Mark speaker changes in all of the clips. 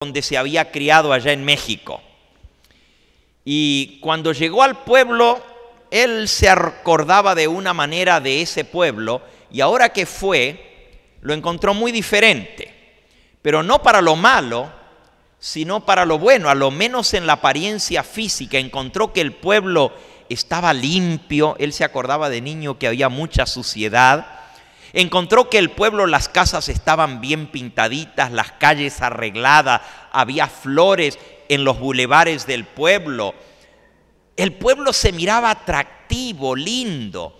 Speaker 1: donde se había criado allá en México. Y cuando llegó al pueblo, él se acordaba de una manera de ese pueblo, y ahora que fue, lo encontró muy diferente. Pero no para lo malo, sino para lo bueno. A lo menos en la apariencia física encontró que el pueblo estaba limpio. Él se acordaba de niño que había mucha suciedad. Encontró que el pueblo, las casas estaban bien pintaditas, las calles arregladas, había flores en los bulevares del pueblo. El pueblo se miraba atractivo, lindo.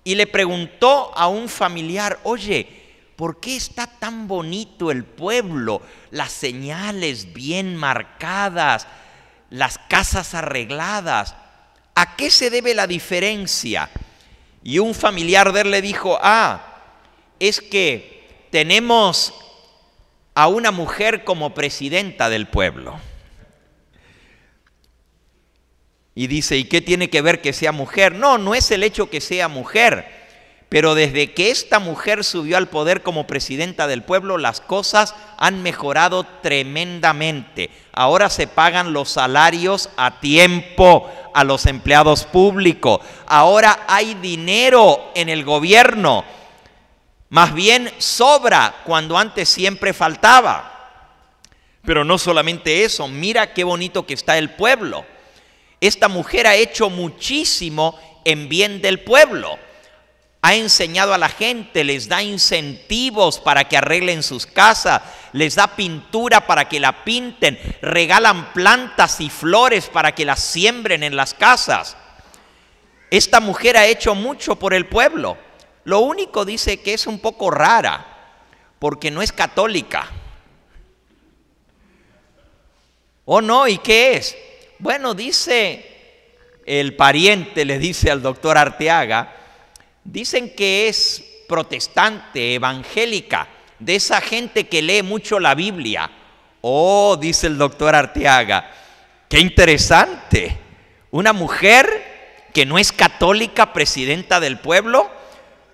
Speaker 1: Y le preguntó a un familiar: oye, ¿por qué está tan bonito el pueblo? Las señales bien marcadas, las casas arregladas. ¿A qué se debe la diferencia? Y un familiar de él le dijo: es que tenemos a una mujer como presidenta del pueblo. Y dice: ¿y qué tiene que ver que sea mujer? No, no es el hecho que sea mujer, pero desde que esta mujer subió al poder como presidenta del pueblo, las cosas han mejorado tremendamente. Ahora se pagan los salarios a tiempo a los empleados públicos. Ahora hay dinero en el gobierno. Más bien sobra cuando antes siempre faltaba. Pero no solamente eso, mira qué bonito que está el pueblo. Esta mujer ha hecho muchísimo en bien del pueblo. Ha enseñado a la gente, les da incentivos para que arreglen sus casas, les da pintura para que la pinten, regalan plantas y flores para que las siembren en las casas. Esta mujer ha hecho mucho por el pueblo. Lo único, dice, que es un poco rara, porque no es católica. ¿Oh, no? ¿Y qué es? Bueno, dice el pariente, le dice al doctor Arteaga, dicen que es protestante, evangélica, de esa gente que lee mucho la Biblia. Oh, dice el doctor Arteaga, qué interesante. Una mujer que no es católica, presidenta del pueblo.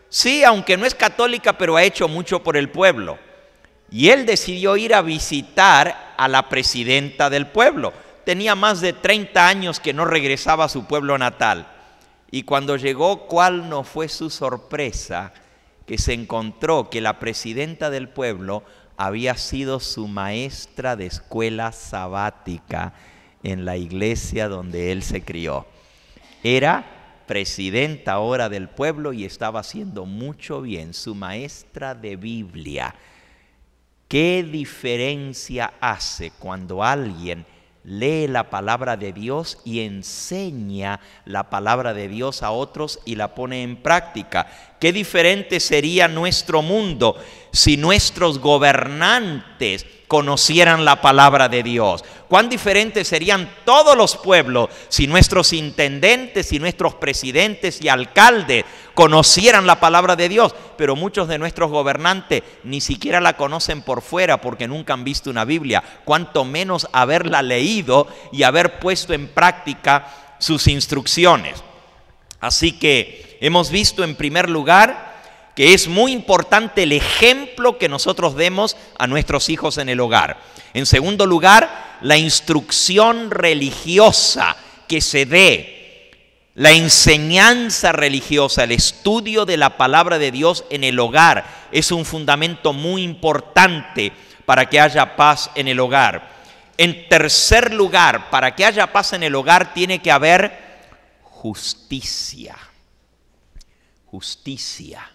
Speaker 1: Sí, aunque no es católica, pero ha hecho mucho por el pueblo. Y él decidió ir a visitar a la presidenta del pueblo. Tenía más de 30 años que no regresaba a su pueblo natal. Y cuando llegó, ¿cuál no fue su sorpresa? Que se encontró que la presidenta del pueblo había sido su maestra de escuela sabática en la iglesia donde él se crió. Era presidenta ahora del pueblo y estaba haciendo mucho bien, su maestra de Biblia. ¿Qué diferencia hace cuando alguien lee la palabra de Dios y enseña la palabra de Dios a otros y la pone en práctica? Qué diferente sería nuestro mundo si nuestros gobernantes conocieran la palabra de Dios. Cuán diferentes serían todos los pueblos si nuestros intendentes y nuestros presidentes y alcaldes conocieran la palabra de Dios. Pero muchos de nuestros gobernantes ni siquiera la conocen por fuera porque nunca han visto una Biblia, cuanto menos haberla leído y haber puesto en práctica sus instrucciones. Así que hemos visto en primer lugar que es muy importante el ejemplo que nosotros demos a nuestros hijos en el hogar. En segundo lugar, la instrucción religiosa que se dé, la enseñanza religiosa, el estudio de la palabra de Dios en el hogar es un fundamento muy importante para que haya paz en el hogar. En tercer lugar, para que haya paz en el hogar tiene que haber justicia. Justicia.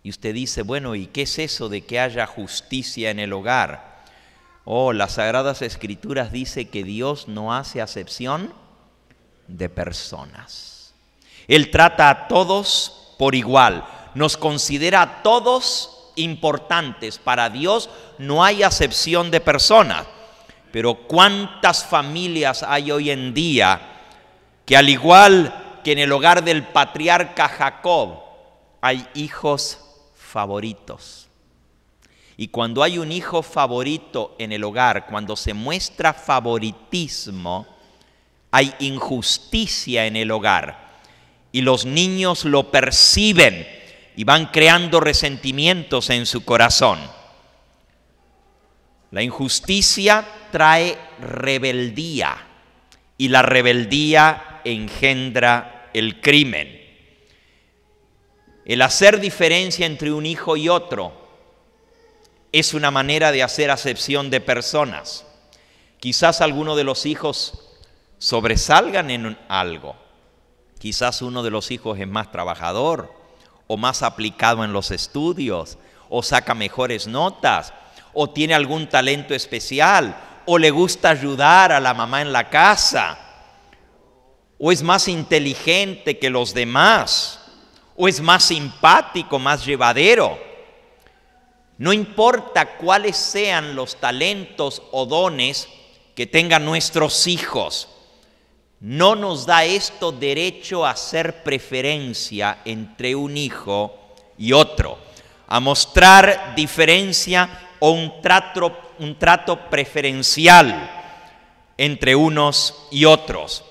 Speaker 1: Y usted dice, bueno, ¿y qué es eso de que haya justicia en el hogar? Oh, las Sagradas Escrituras dice que Dios no hace acepción de personas. Él trata a todos por igual, nos considera a todos importantes. Para Dios no hay acepción de personas. Pero ¿cuántas familias hay hoy en día que, al igual que en el hogar del patriarca Jacob, hay hijos favoritos? Y cuando hay un hijo favorito en el hogar, cuando se muestra favoritismo, hay injusticia en el hogar. Y los niños lo perciben y van creando resentimientos en su corazón. La injusticia trae rebeldía y la rebeldía engendra el crimen. El hacer diferencia entre un hijo y otro es una manera de hacer acepción de personas. Quizás alguno de los hijos sobresalgan en algo. Quizás uno de los hijos es más trabajador o más aplicado en los estudios o saca mejores notas o tiene algún talento especial o le gusta ayudar a la mamá en la casa o es más inteligente que los demás o es más simpático, más llevadero. No importa cuáles sean los talentos o dones que tengan nuestros hijos, no nos da esto derecho a hacer preferencia entre un hijo y otro, a mostrar diferencia o un trato preferencial entre unos y otros.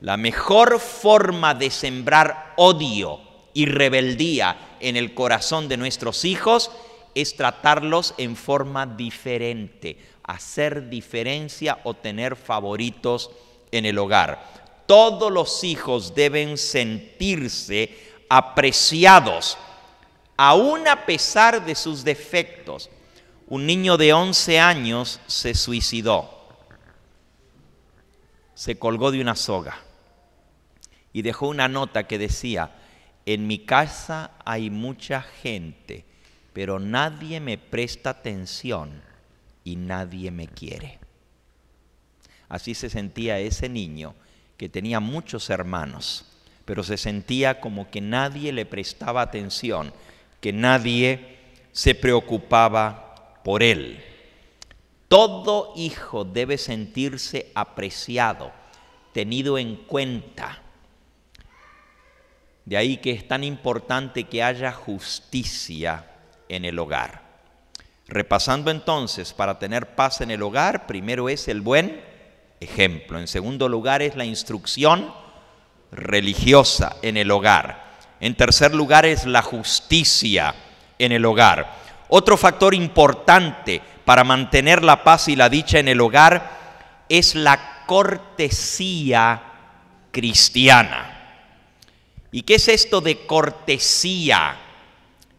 Speaker 1: La mejor forma de sembrar odio y rebeldía en el corazón de nuestros hijos es tratarlos en forma diferente, hacer diferencia o tener favoritos en el hogar. Todos los hijos deben sentirse apreciados, aun a pesar de sus defectos. Un niño de 11 años se suicidó, se colgó de una soga y dejó una nota que decía: en mi casa hay mucha gente, pero nadie me presta atención y nadie me quiere. Así se sentía ese niño que tenía muchos hermanos, pero se sentía como que nadie le prestaba atención, que nadie se preocupaba por él. Todo hijo debe sentirse apreciado, tenido en cuenta. De ahí que es tan importante que haya justicia en el hogar. Repasando entonces, para tener paz en el hogar, primero es el buen ejemplo. En segundo lugar es la instrucción religiosa en el hogar. En tercer lugar es la justicia en el hogar. Otro factor importante para mantener la paz y la dicha en el hogar es la cortesía cristiana. ¿Y qué es esto de cortesía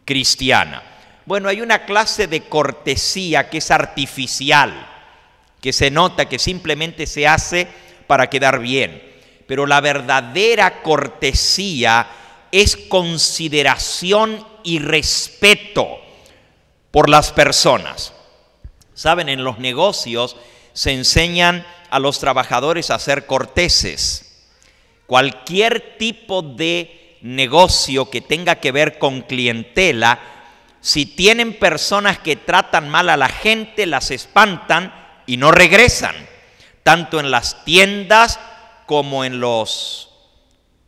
Speaker 1: cristiana? Bueno, hay una clase de cortesía que es artificial, que se nota que simplemente se hace para quedar bien. Pero la verdadera cortesía es consideración y respeto por las personas. Saben, en los negocios se enseñan a los trabajadores a ser corteses. Cualquier tipo de negocio que tenga que ver con clientela, si tienen personas que tratan mal a la gente, las espantan y no regresan, tanto en las tiendas como en los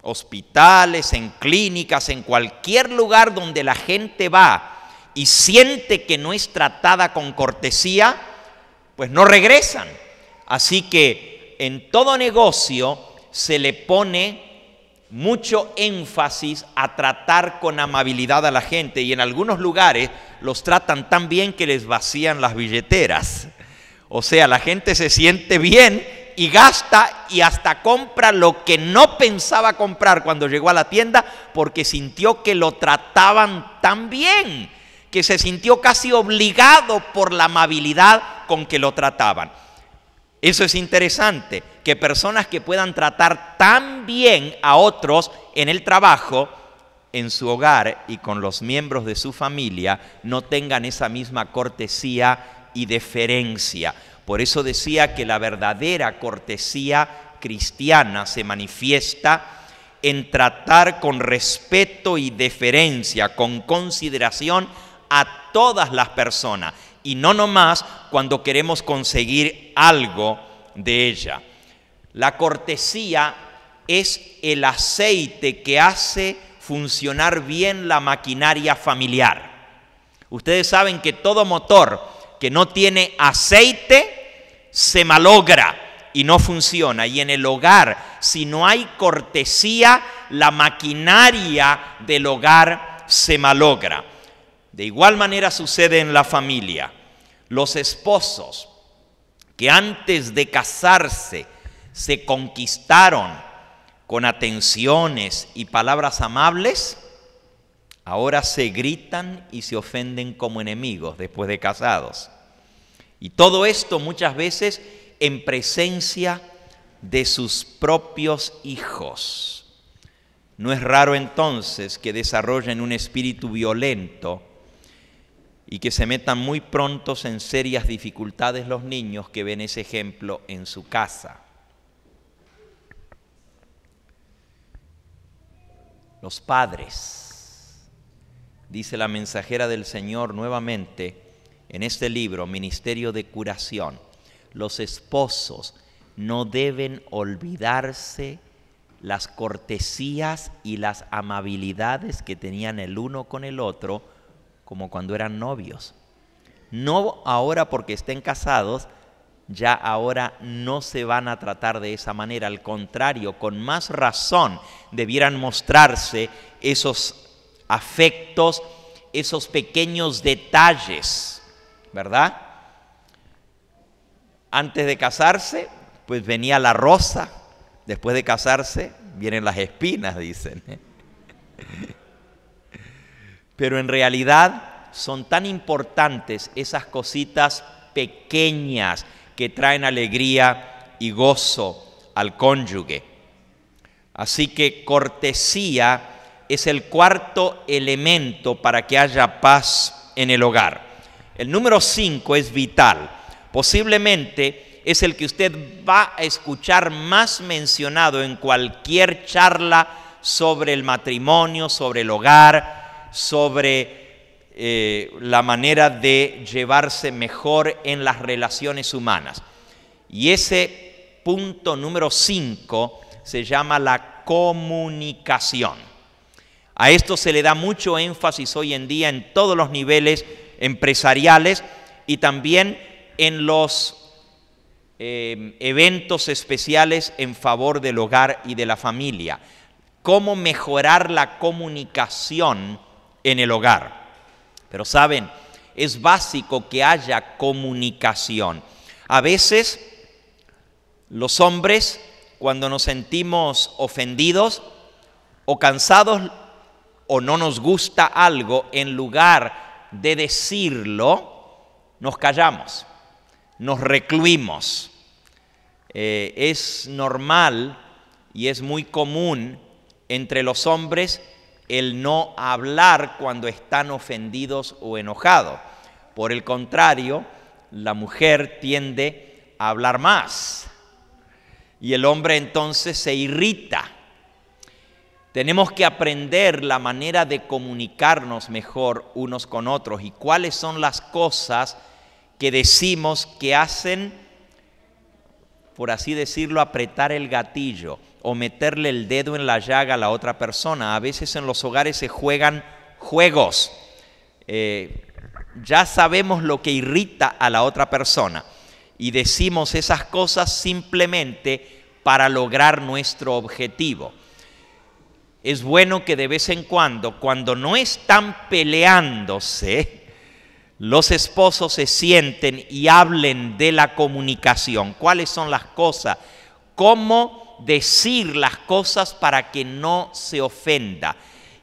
Speaker 1: hospitales, en clínicas, en cualquier lugar donde la gente va y siente que no es tratada con cortesía, pues no regresan. Así que en todo negocio se le pone mucho énfasis a tratar con amabilidad a la gente, y en algunos lugares los tratan tan bien que les vacían las billeteras. O sea, la gente se siente bien y gasta y hasta compra lo que no pensaba comprar cuando llegó a la tienda, porque sintió que lo trataban tan bien, que se sintió casi obligado por la amabilidad con que lo trataban. Eso es interesante, que personas que puedan tratar tan bien a otros en el trabajo, en su hogar y con los miembros de su familia, no tengan esa misma cortesía y deferencia. Por eso decía que la verdadera cortesía cristiana se manifiesta en tratar con respeto y deferencia, con consideración a todas las personas, y no nomás cuando queremos conseguir algo de ella. La cortesía es el aceite que hace funcionar bien la maquinaria familiar. Ustedes saben que todo motor que no tiene aceite se malogra y no funciona. Y en el hogar, si no hay cortesía, la maquinaria del hogar se malogra. De igual manera sucede en la familia. Los esposos que antes de casarse se conquistaron con atenciones y palabras amables, ahora se gritan y se ofenden como enemigos después de casados. Y todo esto muchas veces en presencia de sus propios hijos. No es raro entonces que desarrollen un espíritu violento y que se metan muy prontos en serias dificultades los niños que ven ese ejemplo en su casa. Los padres, dice la mensajera del Señor nuevamente en este libro, Ministerio de Curación, los esposos no deben olvidarse las cortesías y las amabilidades que tenían el uno con el otro, como cuando eran novios. No ahora porque estén casados, ya ahora no se van a tratar de esa manera. Al contrario, con más razón debieran mostrarse esos afectos, esos pequeños detalles, ¿verdad? Antes de casarse, pues venía la rosa. Después de casarse, vienen las espinas, dicen. Pero en realidad son tan importantes esas cositas pequeñas que traen alegría y gozo al cónyuge. Así que cortesía es el cuarto elemento para que haya paz en el hogar. El número 5 es vital. Posiblemente es el que usted va a escuchar más mencionado en cualquier charla sobre el matrimonio, sobre el hogar, sobre la manera de llevarse mejor en las relaciones humanas. Y ese punto número 5 se llama la comunicación. A esto se le da mucho énfasis hoy en día en todos los niveles empresariales y también en los eventos especiales en favor del hogar y de la familia. Cómo mejorar la comunicación en el hogar. Pero saben, es básico que haya comunicación. A veces los hombres, cuando nos sentimos ofendidos o cansados o no nos gusta algo, en lugar de decirlo, nos callamos, nos recluimos. Es normal y es muy común entre los hombres el no hablar cuando están ofendidos o enojados. Por el contrario, la mujer tiende a hablar más y el hombre entonces se irrita. Tenemos que aprender la manera de comunicarnos mejor unos con otros y cuáles son las cosas que decimos que hacen, por así decirlo, apretar el gatillo o meterle el dedo en la llaga a la otra persona. A veces en los hogares se juegan juegos. Ya sabemos lo que irrita a la otra persona y decimos esas cosas simplemente para lograr nuestro objetivo. Es bueno que de vez en cuando no están peleándose, los esposos se sienten y hablen de la comunicación. ¿Cuáles son las cosas? ¿Cómo decir las cosas para que no se ofenda?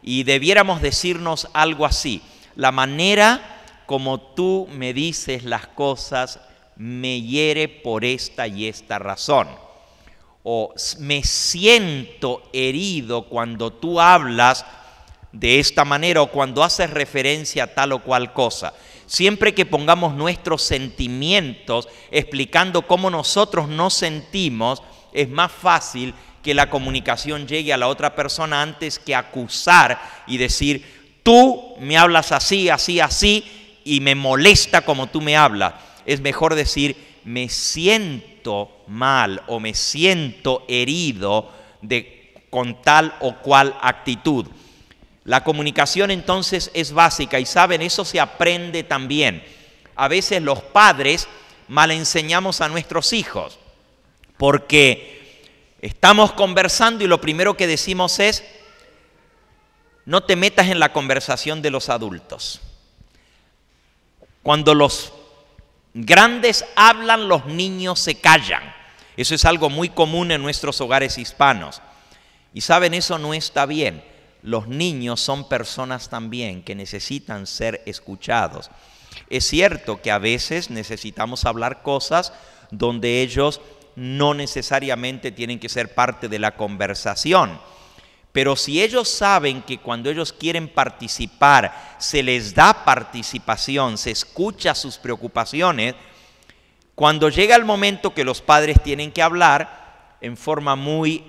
Speaker 1: Y debiéramos decirnos algo así: la manera como tú me dices las cosas me hiere por esta y esta razón. O me siento herido cuando tú hablas de esta manera o cuando haces referencia a tal o cual cosa. Siempre que pongamos nuestros sentimientos explicando cómo nosotros nos sentimos, es más fácil que la comunicación llegue a la otra persona antes que acusar y decir, tú me hablas así, así, así y me molesta como tú me hablas. Es mejor decir, me siento mal o me siento herido con tal o cual actitud. La comunicación entonces es básica y saben, eso se aprende también. A veces los padres mal enseñamos a nuestros hijos porque estamos conversando y lo primero que decimos es, no te metas en la conversación de los adultos. Cuando los Grandes hablan, los niños se callan. Eso es algo muy común en nuestros hogares hispanos. Y saben, eso no está bien. Los niños son personas también que necesitan ser escuchados. Es cierto que a veces necesitamos hablar cosas donde ellos no necesariamente tienen que ser parte de la conversación. Pero si ellos saben que cuando ellos quieren participar, se les da participación, se escucha sus preocupaciones, cuando llega el momento que los padres tienen que hablar en forma muy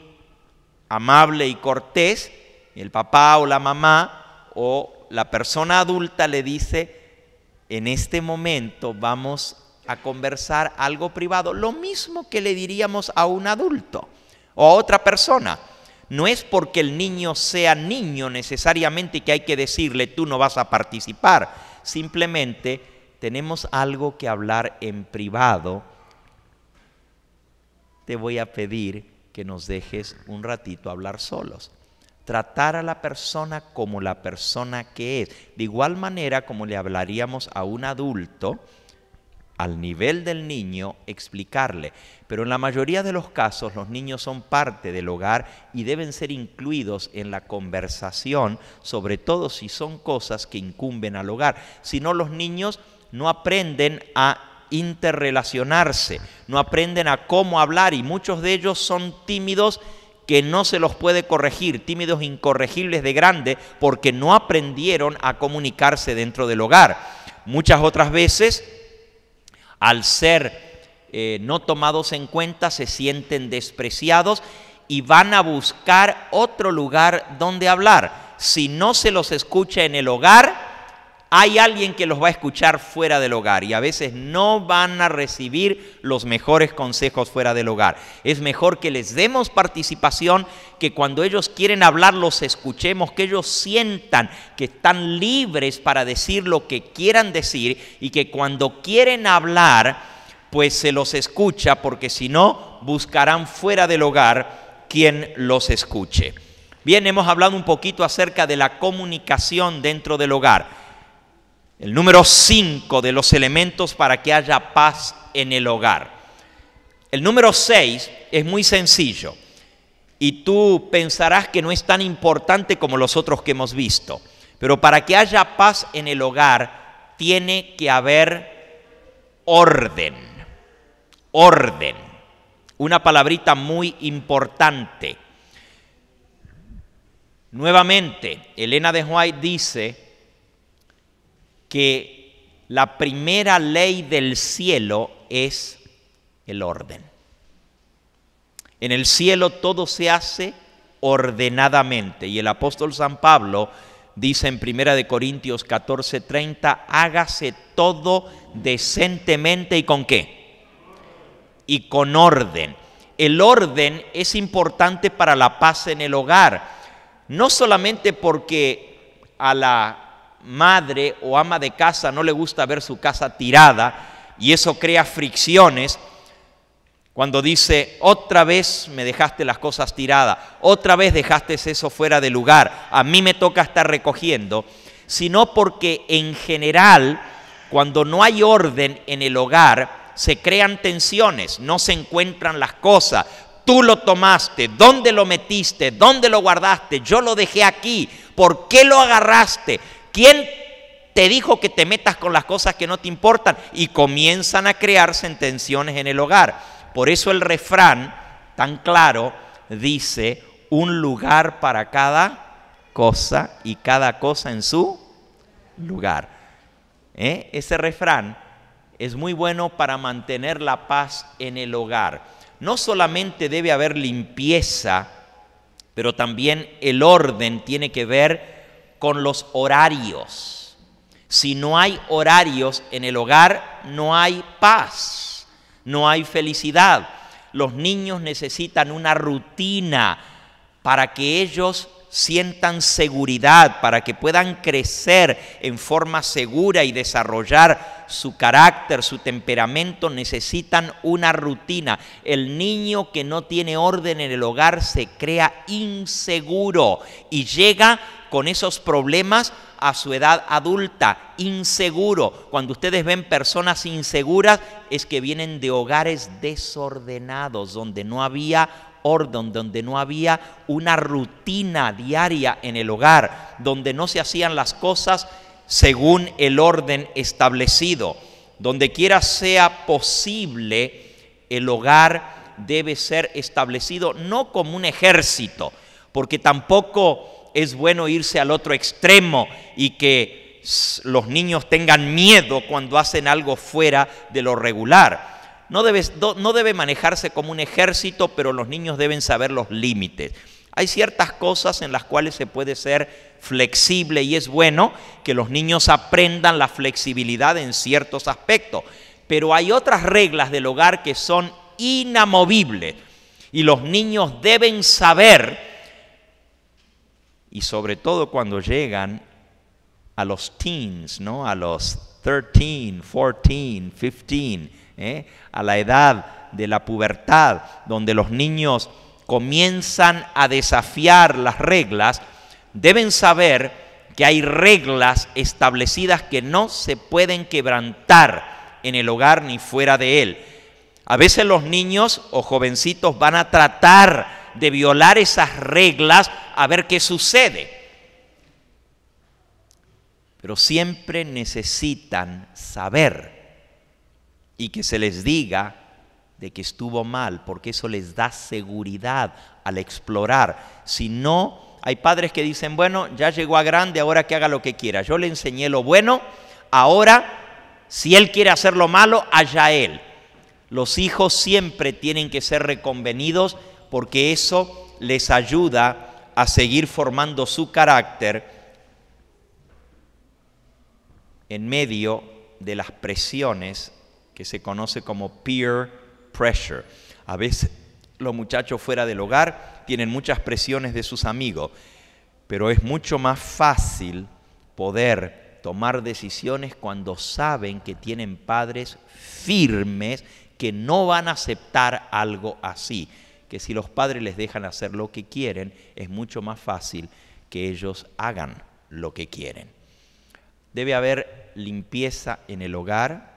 Speaker 1: amable y cortés, el papá o la mamá o la persona adulta le dice: en este momento vamos a conversar algo privado, lo mismo que le diríamos a un adulto o a otra persona. No es porque el niño sea niño necesariamente que hay que decirle tú no vas a participar. Simplemente tenemos algo que hablar en privado. Te voy a pedir que nos dejes un ratito hablar solos. Tratar a la persona como la persona que es. De igual manera como le hablaríamos a un adulto, al nivel del niño, explicarle. Pero en la mayoría de los casos los niños son parte del hogar y deben ser incluidos en la conversación, sobre todo si son cosas que incumben al hogar. Si no, los niños no aprenden a interrelacionarse, no aprenden a cómo hablar, y muchos de ellos son tímidos que no se los puede corregir, tímidos incorregibles de grande, porque no aprendieron a comunicarse dentro del hogar. Muchas otras veces, al ser no tomados en cuenta, se sienten despreciados y van a buscar otro lugar donde hablar. Si no se los escucha en el hogar, hay alguien que los va a escuchar fuera del hogar, y a veces no van a recibir los mejores consejos fuera del hogar. Es mejor que les demos participación, que cuando ellos quieren hablar los escuchemos, que ellos sientan que están libres para decir lo que quieran decir, y que cuando quieren hablar pues se los escucha, porque si no buscarán fuera del hogar quien los escuche. Bien, hemos hablado un poquito acerca de la comunicación dentro del hogar. El número 5 de los elementos para que haya paz en el hogar. El número 6 es muy sencillo y tú pensarás que no es tan importante como los otros que hemos visto. Pero para que haya paz en el hogar tiene que haber orden. Orden. Una palabrita muy importante. Nuevamente, Elena de White dice que la primera ley del cielo es el orden. En el cielo todo se hace ordenadamente, y el apóstol San Pablo dice en 1 Corintios 14:30, hágase todo decentemente, ¿y con qué? Y con orden. El orden es importante para la paz en el hogar, no solamente porque a la madre o ama de casa no le gusta ver su casa tirada y eso crea fricciones cuando dice otra vez me dejaste las cosas tiradas, otra vez dejaste eso fuera de lugar, a mí me toca estar recogiendo, sino porque en general cuando no hay orden en el hogar se crean tensiones, no se encuentran las cosas. Tú lo tomaste, ¿dónde lo metiste? ¿Dónde lo guardaste? Yo lo dejé aquí, ¿por qué lo agarraste? ¿Quién te dijo que te metas con las cosas que no te importan? Y comienzan a crearse tensiones en el hogar. Por eso el refrán tan claro dice, un lugar para cada cosa y cada cosa en su lugar. Ese refrán es muy bueno para mantener la paz en el hogar. No solamente debe haber limpieza, pero también el orden tiene que ver con los horarios. Si no hay horarios en el hogar, no hay paz, no hay felicidad. Los niños necesitan una rutina para que ellos sientan seguridad, para que puedan crecer en forma segura y desarrollar su carácter, su temperamento. Necesitan una rutina. El niño que no tiene orden en el hogar se crea inseguro y llega con esos problemas a su edad adulta, inseguro. Cuando ustedes ven personas inseguras, es que vienen de hogares desordenados, donde no había orden, donde no había una rutina diaria en el hogar, donde no se hacían las cosas según el orden establecido. Donde quiera sea posible, el hogar debe ser establecido no como un ejército, porque tampoco es bueno irse al otro extremo y que los niños tengan miedo cuando hacen algo fuera de lo regular. No debe manejarse como un ejército, pero los niños deben saber los límites. Hay ciertas cosas en las cuales se puede ser flexible y es bueno que los niños aprendan la flexibilidad en ciertos aspectos. Pero hay otras reglas del hogar que son inamovibles y los niños deben saber, y sobre todo cuando llegan a los teens, ¿no? A los 13, 14, 15, a la edad de la pubertad, donde los niños comienzan a desafiar las reglas, deben saber que hay reglas establecidas que no se pueden quebrantar en el hogar ni fuera de él. A veces los niños o jovencitos van a tratar de violar esas reglas a ver qué sucede. Pero siempre necesitan saber y que se les diga de que estuvo mal, porque eso les da seguridad al explorar. Si no, hay padres que dicen, bueno, ya llegó a grande, ahora que haga lo que quiera. Yo le enseñé lo bueno, ahora, si él quiere hacer lo malo, allá él. Los hijos siempre tienen que ser reconvenidos porque eso les ayuda a seguir formando su carácter en medio de las presiones que se conoce como peer pressure. A veces los muchachos fuera del hogar tienen muchas presiones de sus amigos, pero es mucho más fácil poder tomar decisiones cuando saben que tienen padres firmes que no van a aceptar algo así, que si los padres les dejan hacer lo que quieren, es mucho más fácil que ellos hagan lo que quieren. Debe haber limpieza en el hogar,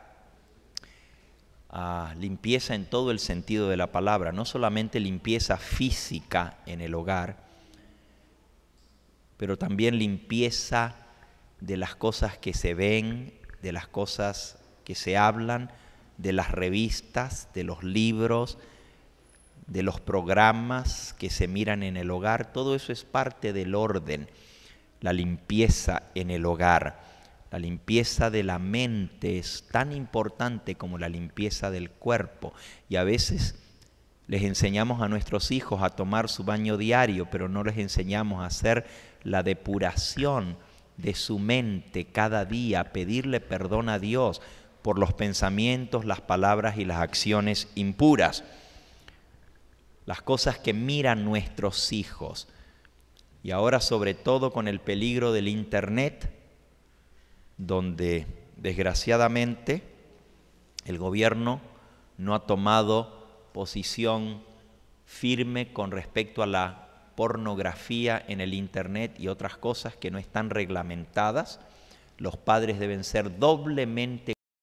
Speaker 1: limpieza en todo el sentido de la palabra, no solamente limpieza física en el hogar, pero también limpieza de las cosas que se ven, de las cosas que se hablan, de las revistas, de los libros, de los programas que se miran en el hogar. Todo eso es parte del orden, la limpieza en el hogar. La limpieza de la mente es tan importante como la limpieza del cuerpo. Y a veces les enseñamos a nuestros hijos a tomar su baño diario, pero no les enseñamos a hacer la depuración de su mente cada día, pedirle perdón a Dios por los pensamientos, las palabras y las acciones impuras. Las cosas que miran nuestros hijos. Y ahora sobre todo con el peligro del internet, donde desgraciadamente el gobierno no ha tomado posición firme con respecto a la pornografía en el internet y otras cosas que no están reglamentadas. Los padres deben ser doblemente